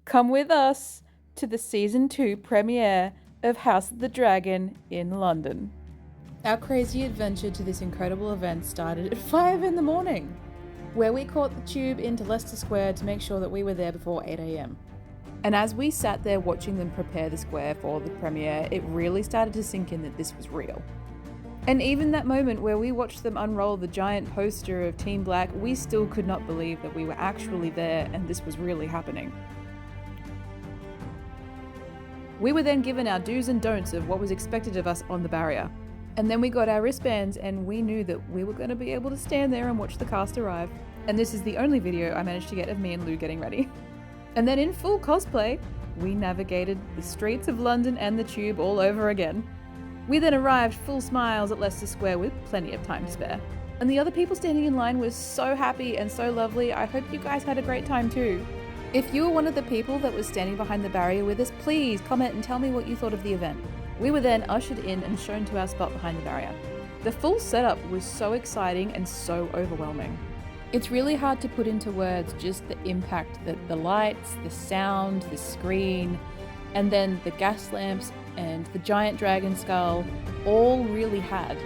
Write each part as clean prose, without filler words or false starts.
Come with us to the Season 2 premiere of House of the Dragon in London. Our crazy adventure to this incredible event started at 5 in the morning, where we caught the tube into Leicester Square to make sure that we were there before 8 a.m. And as we sat there watching them prepare the square for the premiere, it really started to sink in that this was real. And even that moment where we watched them unroll the giant poster of Team Black, we still could not believe that we were actually there and this was really happening. We were then given our do's and don'ts of what was expected of us on the barrier. And then we got our wristbands and we knew that we were going to be able to stand there and watch the cast arrive. And this is the only video I managed to get of me and Lou getting ready. And then in full cosplay, we navigated the streets of London and the tube all over again. We then arrived full smiles at Leicester Square with plenty of time to spare. And the other people standing in line were so happy and so lovely. I hope you guys had a great time too. If you were one of the people that was standing behind the barrier with us, please comment and tell me what you thought of the event. We were then ushered in and shown to our spot behind the barrier. The full setup was so exciting and so overwhelming. It's really hard to put into words just the impact that the lights, the sound, the screen, and then the gas lamps and the giant dragon skull all really had.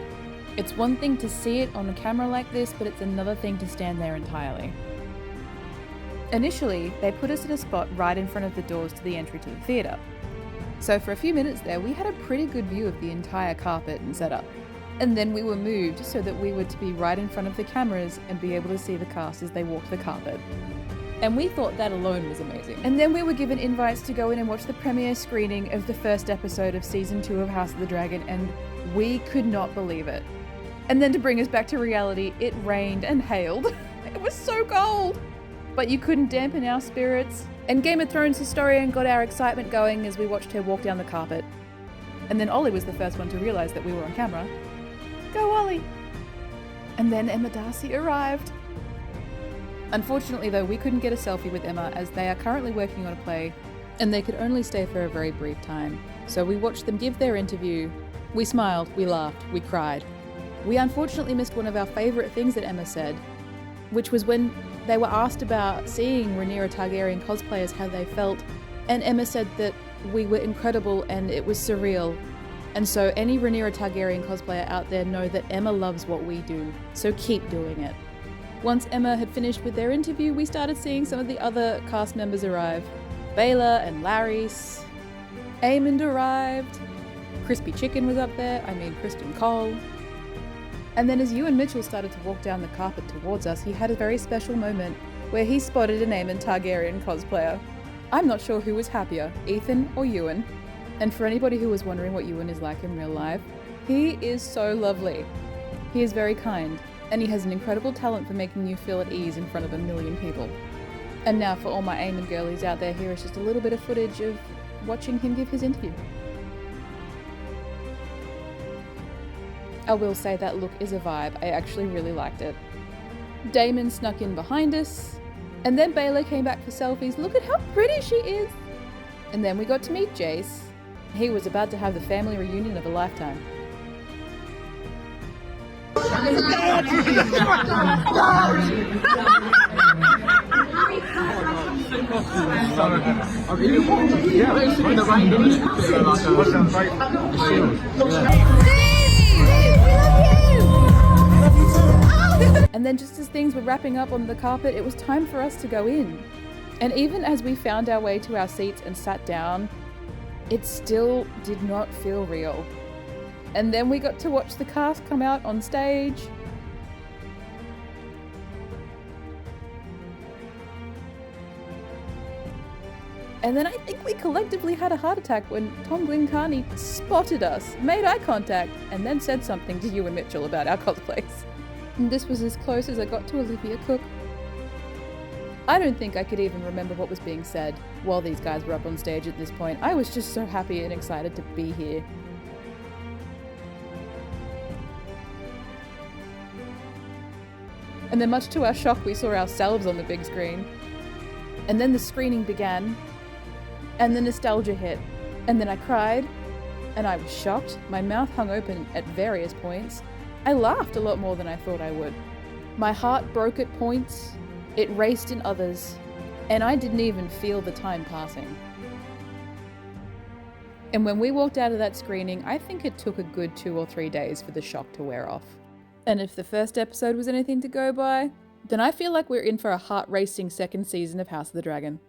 It's one thing to see it on a camera like this, but it's another thing to stand there entirely. Initially, they put us in a spot right in front of the doors to the entry to the theatre. So for a few minutes there, we had a pretty good view of the entire carpet and setup. And then we were moved so that we were to be right in front of the cameras and be able to see the cast as they walked the carpet. And we thought that alone was amazing. And then we were given invites to go in and watch the premiere screening of the first episode of Season 2 of House of the Dragon, and we could not believe it. And then to bring us back to reality, it rained and hailed. It was so cold! But you couldn't dampen our spirits. And Game of Thrones historian got our excitement going as we watched her walk down the carpet. And then Ollie was the first one to realise that we were on camera. Go Ollie! And then Emma Darcy arrived. Unfortunately though, we couldn't get a selfie with Emma as they are currently working on a play and they could only stay for a very brief time. So we watched them give their interview. We smiled, we laughed, we cried. We unfortunately missed one of our favourite things that Emma said, which was when they were asked about seeing Rhaenyra Targaryen cosplayers, how they felt, and Emma said that we were incredible and it was surreal. And so any Rhaenyra Targaryen cosplayer out there know that Emma loves what we do, so keep doing it. Once Emma had finished with their interview, we started seeing some of the other cast members arrive. Baela and Larys, Aemond arrived, Crispy Chicken was up there, Kristen Cole. And then as Ewan Mitchell started to walk down the carpet towards us, he had a very special moment where he spotted an Aemond Targaryen cosplayer. I'm not sure who was happier, Ethan or Ewan. And for anybody who was wondering what Ewan is like in real life, he is so lovely. He is very kind, and he has an incredible talent for making you feel at ease in front of a million people. And now for all my Aemond girlies out there, here is just a little bit of footage of watching him give his interview. I will say that look is a vibe. I actually really liked it. Daemon snuck in behind us, and then Baela came back for selfies. Look at how pretty she is! And then we got to meet Jace. He was about to have the family reunion of a lifetime. And then just as things were wrapping up on the carpet, it was time for us to go in. And even as we found our way to our seats and sat down, it still did not feel real. And then we got to watch the cast come out on stage. And then I think we collectively had a heart attack when Tom Glencarney spotted us, made eye contact, and then said something to Ewan Mitchell about our cosplays. And this was as close as I got to Olivia Cook. I don't think I could even remember what was being said while these guys were up on stage at this point. I was just so happy and excited to be here. And then much to our shock, we saw ourselves on the big screen. And then the screening began, and the nostalgia hit. And then I cried, and I was shocked. My mouth hung open at various points. I laughed a lot more than I thought I would. My heart broke at points, it raced in others, And I didn't even feel the time passing. And when we walked out of that screening, I think it took a good 2 or 3 days for the shock to wear off. And if the first episode was anything to go by, then I feel like we're in for a heart-racing second season of House of the Dragon.